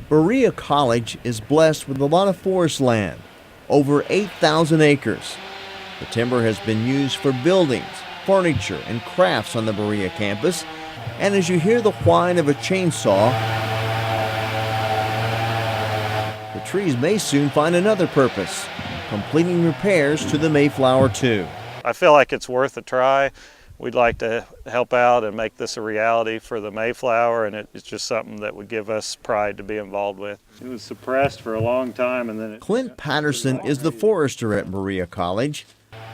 Berea College is blessed with a lot of forest land, over 8,000 acres. The timber has been used for buildings, furniture, and crafts on the Berea campus, and as you hear the whine of a chainsaw, the trees may soon find another purpose, completing repairs to the Mayflower II. I feel like it's worth a try. We'd like to help out and make this a reality for the Mayflower, and it's just something that would give us pride to be involved with. It was suppressed for a long time, and then Clint Patterson is the forester at Berea College.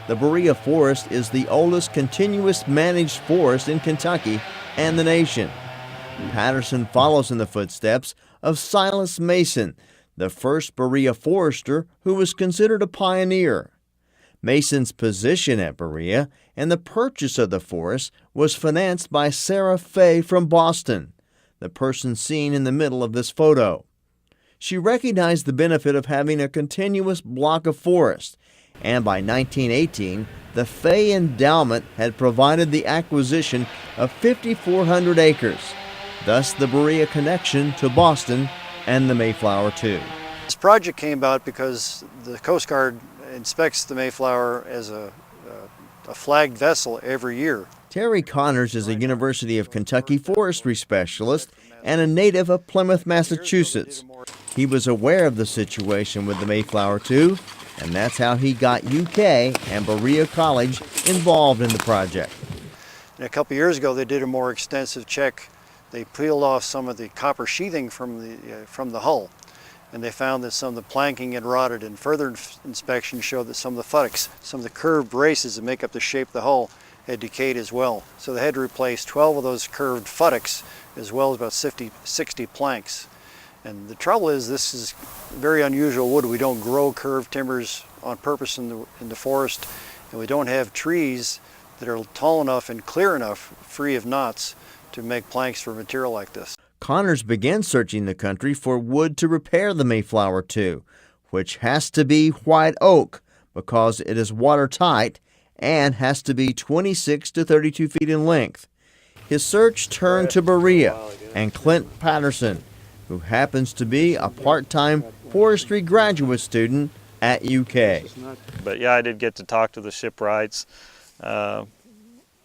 The Berea Forest is the oldest continuous managed forest in Kentucky and the nation. Patterson follows in the footsteps of Silas Mason, the first Berea forester who was considered a pioneer. Mason's position at Berea and the purchase of the forest was financed by Sarah Fay from Boston, the person seen in the middle of this photo. She recognized the benefit of having a continuous block of forest, and by 1918, the Fay Endowment had provided the acquisition of 5,400 acres, thus the Berea connection to Boston and the Mayflower II. This project came about because the Coast Guard inspects the Mayflower as a flagged vessel every year. Terry Connors is a University of Kentucky forestry specialist and a native of Plymouth, Massachusetts. He was aware of the situation with the Mayflower II, and that's how he got UK and Berea College involved in the project. And a couple years ago, they did a more extensive check. They peeled off some of the copper sheathing from the hull, and they found that some of the planking had rotted, and further inspection showed that some of the futtocks, some of the curved braces that make up the shape of the hull, had decayed as well. So they had to replace 12 of those curved futtocks, as well as about 60 planks. And the trouble is, this is very unusual wood. We don't grow curved timbers on purpose in the forest, and we don't have trees that are tall enough and clear enough, free of knots, to make planks for material like this. Connors began searching the country for wood to repair the Mayflower II, which has to be white oak because it is watertight and has to be 26 to 32 feet in length. His search turned to Berea and Clint Patterson, who happens to be a part-time forestry graduate student at UK. But yeah, I did get to talk to the shipwrights.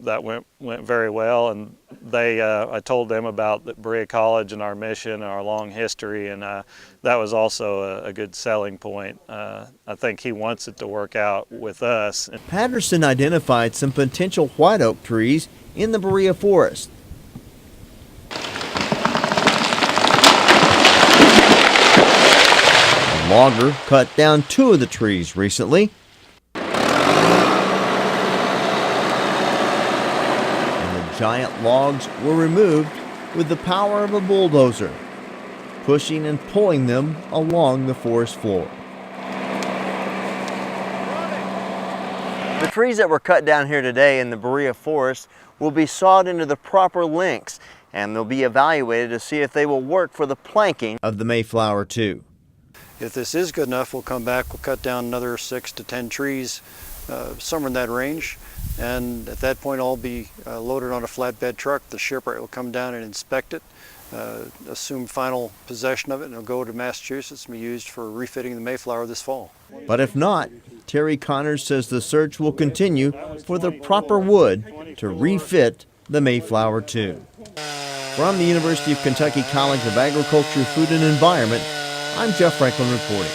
That went very well, and I told them about the Berea College and our mission and our long history, and that was also a good selling point. I think he wants it to work out with us. Patterson identified some potential white oak trees in the Berea forest. A logger cut down 2 of the trees recently. Giant logs were removed with the power of a bulldozer, pushing and pulling them along the forest floor. The trees that were cut down here today in the Berea forest will be sawed into the proper lengths, and they'll be evaluated to see if they will work for the planking of the Mayflower II. If this is good enough, we'll come back, we'll cut down another 6 to 10 trees, somewhere in that range. And at that point, I'll be loaded on a flatbed truck. The shipwright will come down and inspect it, assume final possession of it, and it'll go to Massachusetts and be used for refitting the Mayflower this fall. But if not, Terry Connors says the search will continue for the proper wood to refit the Mayflower II. From the University of Kentucky College of Agriculture, Food and Environment, I'm Jeff Franklin reporting.